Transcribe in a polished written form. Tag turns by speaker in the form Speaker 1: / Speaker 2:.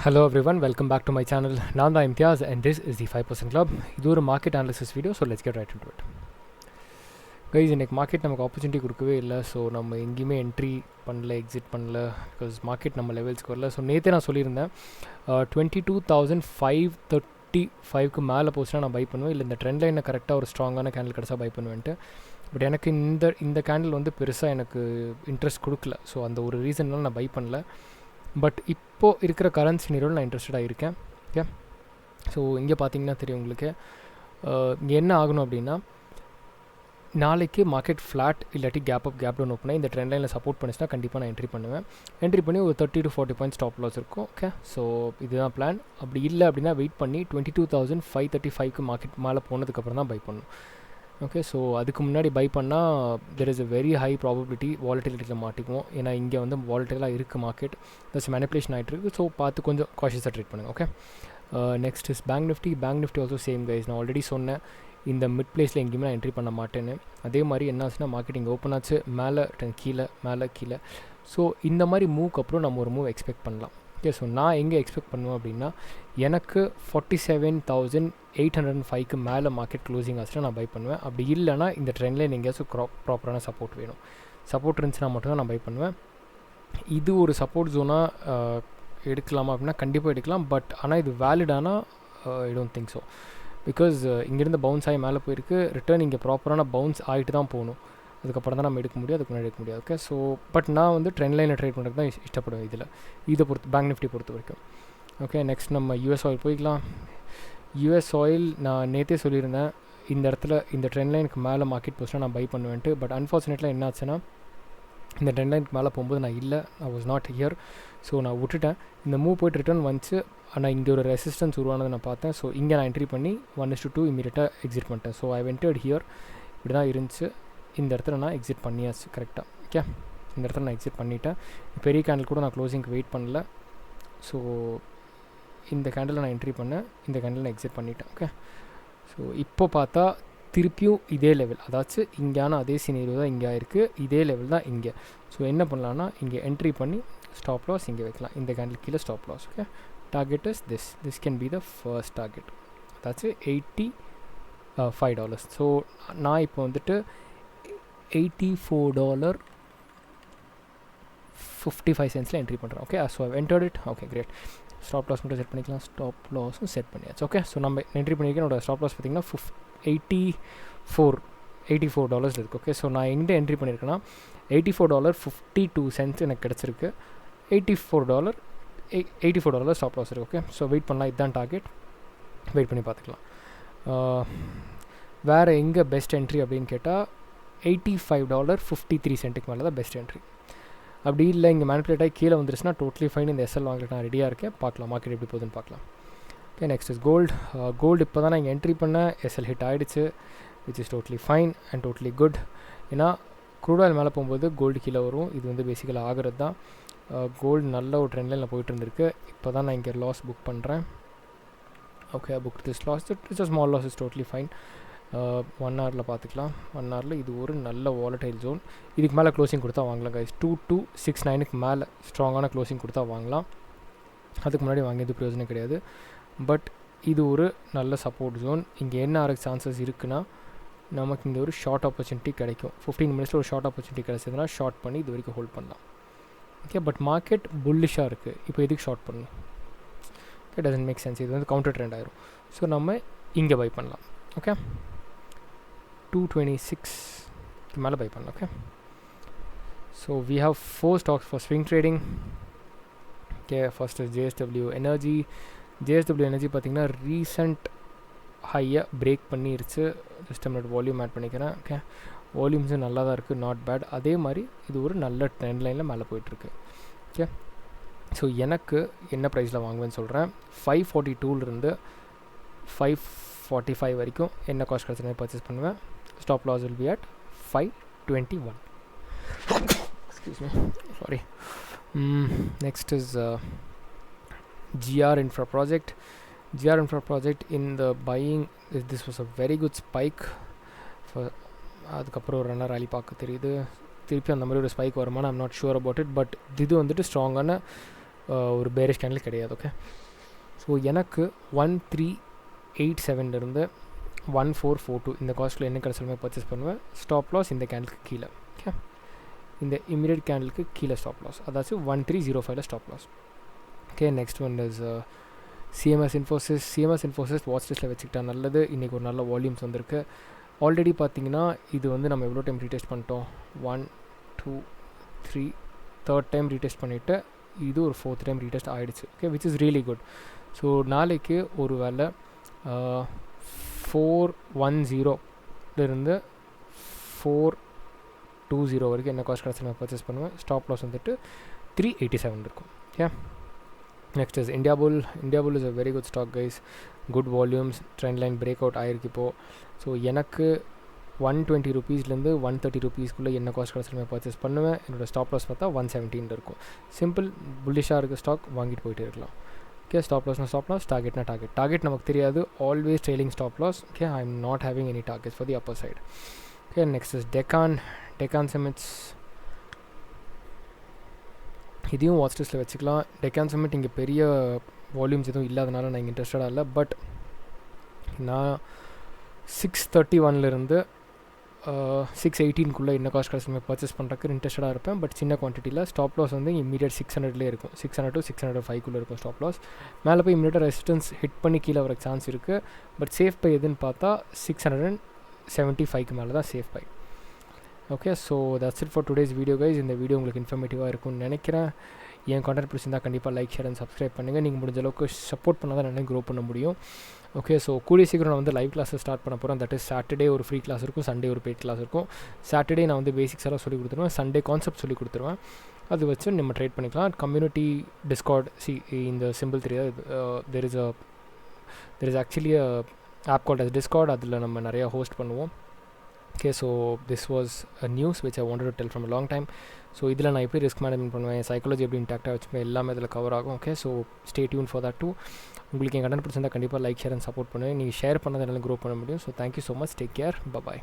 Speaker 1: Hello everyone, welcome back to my channel. நான் தான் Imtiaz and this is the 5% club. இது ஒரு market analysis video, so let's get right into it. Guys, இன்றைக்கி market நமக்கு opportunity கொடுக்கவே இல்லை. ஸோ நம்ம எங்கேயுமே என்ட்ரி பண்ணல, எக்ஸிட் பண்ணல, பிகாஸ் மார்க்கெட் நம்ம லெவல்ஸ்க்கு வரல. ஸோ நேற்றே நான் சொல்லியிருந்தேன் 22,535க்கு மேலே போச்சுன்னா நான் பை பண்ணுவேன், இல்லை இந்த ட்ரெண்ட் லைனை கரெக்டாக ஒரு ஸ்ட்ராங்கான கேண்டில் கிடச்சா பை பண்ணுவேன்ட்டு. பட் எனக்கு இந்த கேண்டில் வந்து பெருசாக எனக்கு இன்ட்ரெஸ்ட் கொடுக்கல. ஸோ அந்த ஒரு ரீசன்னால நான் பை பண்ணல. பட் இப்போது இருக்கிற கரண்ட் சினாரியோவில் நான் இன்ட்ரெஸ்டடாக இருக்கேன். ஓகே, ஸோ இங்கே பார்த்தீங்கன்னா தெரியும் உங்களுக்கு இங்கே என்ன ஆகணும் அப்படின்னா, நாளைக்கு மார்க்கெட் ஃப்ளாட் இல்லாட்டி கேப் டவுன் ஓப்பனாக இந்த ட்ரெண்ட் லைனில் சப்போர்ட் பண்ணிச்சுன்னா கண்டிப்பாக நான் என்ட்ரி பண்ணுவேன். என்ட்ரி பண்ணி ஒரு 30 to 40 பாயிண்ட்ஸ் ஸ்டாப் லாஸ் இருக்கும். ஓகே, ஸோ இதுதான் பிளான். அப்படி இல்லை அப்படின்னா வெயிட் பண்ணி 22,535க்கு மார்க்கெட் மேலே போனதுக்கப்புறம் தான் பை பண்ணணும். ஓகே, ஸோ அதுக்கு முன்னாடி பை பண்ணால் there is a very high probability வாலட்டிலிட்டியில் மாட்டிக்குவோம். ஏன்னா இங்கே வந்து வாலட்டிலாக இருக்குது மார்க்கெட், ப்ளஸ் மேனிப்புலேஷன் ஆகிட்டு இருக்குது. ஸோ பார்த்து கொஞ்சம் காஷியஸாக ட்ரீட் பண்ணுங்கள். Okay, next is bank Nifty also same guys. நான் ஆல்ரெடி சொன்னேன் இந்த மிட் பிளேஸில் எங்கேயுமே நான் என்ட்ரி பண்ண மாட்டேன்னு. அதே மாதிரி என்ன ஆச்சுன்னா மார்க்கெட் இங்கே ஓப்பன் ஆச்சு, மேலே கீழே. ஸோ இந்த மாதிரி மூவ்க்கு அப்புறம் நம்ம ஒரு மூவ் எக்ஸ்பெக்ட் பண்ணலாம். ஓகே, ஸோ நான் எங்கே எக்ஸ்பெக்ட் பண்ணுவேன் அப்படின்னா, எனக்கு 47,805க்கு மேலே மார்க்கெட் க்ளோசிங் ஆச்சுன்னா நான் பை பண்ணுவேன். அப்படி இல்லைனா இந்த ட்ரெண்ட்லேயே எங்கேயாச்சும் ப்ராப்பரான சப்போர்ட் வேணும். சப்போர்ட் இருந்துச்சுன்னா மட்டும்தான் நான் பை பண்ணுவேன். இது ஒரு சப்போர்ட் ஜோனாக எடுக்கலாமா அப்படின்னா கண்டிப்பாக எடுக்கலாம். பட் ஆனால் இது வேலிடானா I don't think so. Because இங்கேருந்து பவுன்ஸ் ஆகி மேலே போயிருக்கு, ரிட்டர்ன் இங்கே ப்ராப்பரான பவுன்ஸ் ஆகிட்டு தான் போகணும். அதுக்கப்புறம் தான் நம்ம எடுக்க முடியும், அதுக்கு முன்னாடி எடுக்க முடியாது. ஓகே, ஸோ பட் நான் வந்து ட்ரெண்ட் லைனில் ட்ரேட் பண்ணுறது தான் இஷ்டப்படுவேன் இதை பொறுத்து, பேங்க் நிஃப்டி பொறுத்த வரைக்கும். ஓகே, நெக்ஸ்ட் நம்ம யூஎஸ் ஆயில் போய்க்கலாம். யூஎஸ் ஆயில் நான் நேற்றே சொல்லியிருந்தேன் இந்த இடத்துல இந்த ட்ரெண்ட் லைனுக்கு மேலே மார்க்கெட் போச்சுன்னா நான் பை பண்ணுவேன்ட்டு. பட் அன்ஃபார்ச்சுனேட்லாம் என்ன ஆச்சுன்னா இந்த ட்ரெண்ட் லைனுக்கு மேலே போகும்போது நான் இல்லை, I was not here. So நான் விட்டுட்டேன். இந்த மூவ் போய்ட்டு ரிட்டர்ன் வந்துச்சு, ஆனால் இங்கே ஒரு ரெசிஸ்டன்ஸ் உருவானதை நான் பார்த்தேன். ஸோ இங்கே நான் என்ட்ரி பண்ணி 1:2 இமீடியட்டாக எக்ஸிட் பண்ணிட்டேன். So I vented here. இப்படி தான் இருந்துச்சு. இந்த இடத்துல நான் எக்ஸிட் பண்ணியாச்சு கரெக்டாக. ஓகே, இந்த இடத்துல நான் எக்ஸிட் பண்ணிட்டேன். பெரிய கேண்டில் கூட நான் க்ளோசிங்க்கு வெயிட் பண்ணல. ஸோ இந்த கேண்டில் நான் என்ட்ரி பண்ணேன், இந்த கேண்டில் நான் எக்ஸிட் பண்ணிட்டேன். ஓகே, ஸோ இப்போ பார்த்தா திருப்பியும் இதே லெவல், அதாச்சும் இங்கேயான அதே சினேரியோ தான் இங்கே இருக்குது, இதே லெவல் தான் இங்கே. ஸோ என்ன பண்ணலான்னா இங்கே என்ட்ரி பண்ணி ஸ்டாப் லாஸ் இங்கே வைக்கலாம், இந்த கேண்டில் கீழே stop loss. Okay, target is this can be the first target, அதாச்சும் $85. ஸோ நான் இப்போ வந்துட்டு $84.55 என்ட்ரி பண்ணுறேன். Okay, so I entered it. Okay, great. Stop loss மட்டும் செட் பண்ணிக்கலாம். ஸ்டாப் லாஸும் செட் பண்ணியாச்சு. ஓகே, ஸோ நம்ம என்ட்ரி பண்ணியிருக்கேன். என்னோடய ஸ்டாப் லாஸ் பார்த்திங்கன்னா $84 இருக்குது. ஓகே, ஸோ நான் எங்கே என்ட்ரி பண்ணியிருக்கேன்னா $84.52 எனக்கு கிடச்சிருக்கு. $84 ஸ்டாப் லாஸ் இருக்குது. ஓகே, ஸோ வெயிட் பண்ணலாம், இதுதான் டார்கெட். வெயிட் பண்ணி பார்த்துக்கலாம். வேறு எங்கே பெஸ்ட் என்ட்ரி அப்படின்னு கேட்டால் $85.53 மேலே தான் பெஸ்ட் என்ட்ரி. அப்படி இல்லை இங்கே மேனிப்புலேட் ஆகி கீழே வந்துருச்சுன்னா டோட்டலி ஃபைன். இந்த எஸ்எல் வாங்கிட்டு நான் ரெடியாக இருக்கேன். பார்க்கலாம் மார்க்கெட் எப்படி போகுதுன்னு பார்க்கலாம். Okay, next is gold. இப்போ தான் நான் இங்கே என்ட்ரி பண்ணேன், எஸ்எல் ஹிட் ஆகிடுச்சு, which is totally fine and totally good. ஏன்னா க்ரூட் ஆயில் மேலே போகும்போது கோல்டு கீழே வரும். இது வந்து பேசிக்கலாக ஆகிறது தான். கோல்டு நல்ல ஒரு ட்ரெண்ட் லைனில் போயிட்டு இருந்திருக்கு. இப்போ தான் நான் இங்கே லாஸ் புக் பண்ணுறேன். Okay, book this loss, it's a small loss, is totally fine. 1 ஹவரில் பார்த்துக்கலாம். 1 ஹவரில் இது ஒரு நல்ல வாலடைல் ஜோன். இதுக்கு மேலே க்ளோசிங் கொடுத்தா வாங்கலாம் கைஸ். 2269க்கு மேலே ஸ்ட்ராங்கான க்ளோசிங் கொடுத்தா வாங்கலாம். அதுக்கு முன்னாடி வாங்கியது பிரயோஜனம் கிடையாது. பட் இது ஒரு நல்ல சப்போர்ட் ஜோன். இங்கே என்ன ஆகிறதுக்கு சான்சஸ் இருக்குன்னா, நமக்கு இங்கே ஒரு ஷார்ட் ஆப்பர்ச்சுனிட்டி கிடைக்கும். 15 மினிட்ஸில் ஒரு ஷார்ட் ஆப்பர்ச்சுனிட்டி கிடைச்சதுன்னா ஷார்ட் பண்ணி இது வரைக்கும் ஹோல்ட் பண்ணலாம். ஓகே, பட் மார்க்கெட் புல்லிஷாக இருக்குது. இப்போ எதுக்கு ஷார்ட் பண்ணணும்? Okay, doesn't make sense. இது வந்து கவுண்டர் ட்ரெண்ட் ஆயிரும். ஸோ நம்ம இங்கே பை பண்ணலாம். ஓகே, 226க்கு மேலே பை பண்ணலாம். Okay, so we have 4 stocks for swing trading. Okay, first is JSW energy. பார்த்திங்கன்னா ரீசண்ட் ஹையாக பிரேக் பண்ணிருச்சு. ஜஸ்ட் நம்மளோட வால்யூம் ஆட் பண்ணிக்கிறேன். ஓகே, வால்யூம்ஸும் நல்லா தான் இருக்குது, நாட் பேட். அதே மாதிரி இது ஒரு நல்ல ட்ரெண்ட் லைனில் மேலே போயிட்டுருக்கு. ஓகே, ஸோ எனக்கு என்ன ப்ரைஸில் வாங்குவேன்னு சொல்கிறேன். 542லேருந்து 545 வரைக்கும் என்ன காஸ்ட் கிடச்சினா பர்ச்சேஸ் பண்ணுவேன். Stop loss will be at 521. Excuse me, sorry. Next is GR Infra project in the buying. This was a very good spike. அதுக்கப்புறம் ஒரு ரன்னர் ராலி பார்க்க தெரியுது. திருப்பி அந்த மாதிரி ஒரு ஸ்பைக் வருமானு I'm not sure about it. But இது வந்துட்டு ஸ்ட்ராங்கான ஒரு பேரிஷ் கேண்டில் கிடையாது. ஓகே, ஸோ எனக்கு 1387 இருந்து 1442 இந்த காஸ்ட்டில் என்ன கிடைச்சாலுமே பர்ச்சேஸ் பண்ணுவேன். ஸ்டாப் லாஸ் இந்த கேண்டிலுக்கு கீழே. ஓகே, இந்த இமீடியட் கேண்டிலுக்கு கீழே ஸ்டாப் லாஸ், அதாச்சும் 1305 stop loss. Okay, next one is CMS Infosys watch லிஸ்ட்டில் வச்சுக்கிட்டா நல்லது. இன்றைக்கி ஒரு நல்ல வால்யூம்ஸ் வந்திருக்கு. ஆல்ரெடி பார்த்தீங்கன்னா இது வந்து நம்ம எவ்வளோ டைம் ரீடெஸ்ட் பண்ணிட்டோம், 1 2 3 தேர்ட் டைம் ரீடெஸ்ட் பண்ணிவிட்டு இது ஒரு 4th டைம் ரீடெஸ்ட் ஆகிடுச்சு. Okay, which is really good. So நாளைக்கு ஒரு வேளை 410 420 வரைக்கும் என்ன காஸ்ட் கிடச்சி நான் பர்ச்சேஸ் பண்ணுவேன். ஸ்டாப் லாஸ் வந்துட்டு 387 இருக்கும். Okay, next is Indiabulls is a very good stock guys. Good வால்யூம்ஸ், ட்ரெண்ட் லைன் பிரேக் அவுட் ஆகிருக்கு இப்போது. ஸோ எனக்கு 120 ரூபீஸ்லேருந்து 130 ரூபீஸ்க்குள்ளே என்ன காஸ்ட் கிடச்சிருமே பர்ச்சேஸ் பண்ணுவேன். என்னோடய ஸ்டாப் லாஸ் பார்த்தா 117 இருக்கும். சிம்பிள் புல்லிஷாக இருக்க ஸ்டாக் வாங்கிட்டு போயிட்டே இருக்கலாம். ஓகே, ஸ்டாப் லாஸ், டார்கெட்னா டார்கெட் நமக்கு தெரியாது. Always trailing stop loss. Okay, I am not having any targets for the upper side. Okay, next is Deccan cements. இதையும் வாட்ச் லிஸ்ட்டில் வச்சுக்கலாம். டெக்கான் சிமெண்ட் இங்கே பெரிய வால்யூம்ஸ் எதுவும் இல்லாதனால நான் இங்கே இன்ட்ரெஸ்டடாக இல்லை. பட் நான் 631 618 என்ன காஸ்ட் கிடச்சிருமே பர்ச்சேஸ் பண்ணுறதுக்கு இன்ட்ரெஸ்டடாக இருப்பேன். பட் சின்ன குவான்டிட்டியில். ஸ்டாப் லாஸ் வந்து இமீடியட் 600 இருக்கும். 600 to 605 இருக்கும் ஸ்டாப் லாஸ். மேலே போய் இமீடியட்டாக ரெசிஸ்டன்ஸ் ஹிட் பண்ணி கீழே வர சான்ஸ் இருக்குது. பட் சேஃப் பை எதுன்னு பார்த்தா 675 மேலே தான் safe by. Okay, so that's it for today's video guys. இந்த வீடியோ உங்களுக்கு இன்ஃபர்மேட்டிவாக இருக்கும்னு நினைக்கிறேன். என் கான்டென்ட் பிடிச்சிருந்தால் கண்டிப்பாக லைக், ஷேர் அண்ட் சப்ஸ்கிரைப் பண்ணுங்கள். நீங்கள் முடிஞ்ச அளவுக்கு சப்போர்ட் பண்ணால் தான் நல்லா க்ரோ பண்ண முடியும். ஓகே, ஸோ கூடிய சீக்கிரம் நான் வந்து லைவ் கிளாஸஸ் ஸ்டார்ட் பண்ண போகிறேன். தட் இஸ் சாட்டர்டே ஒரு ஃப்ரீ கிளாஸ் இருக்கும், சண்டே ஒரு பெய்ட் கிளாஸ் இருக்கும். சாட்டர்டே நான் வந்து பேசிக்ஸ் எல்லாம் சொல்லி கொடுத்துருவேன், சண்டே கான்செப்ட் சொல்லி கொடுத்துருவேன். அது வச்சு நம்ம ட்ரேட் பண்ணிக்கலாம். கம்யூனிட்டி டிஸ்கார்ட், இந்த சிம்பிள் தெரியாது, there is actually app called as Discord. அதில் நம்ம நிறையா ஹோஸ்ட் பண்ணுவோம். Okay, so this was a news which I wanted to tell from a long time. So இதில் நான் எப்படி ரிஸ்க் மேனேஜ்மெண்ட் பண்ணுவேன், சைக்காலஜி எப்படி இன்டாக்டாக வச்சுப்பேன், எல்லாமே இதில் கவர் ஆகும். Okay, so stay tuned for that too. உங்களுக்கு என் கண்டென்ட் பிடிச்சிருந்தால் கண்டிப்பாக லைக், ஷேர் அண்ட் சப்போர்ட் பண்ணுவேன். நீங்கள் ஷேர் பண்ணால் என்னால் க்ரோ பண்ண முடியும். So thank you so much. Take care. By.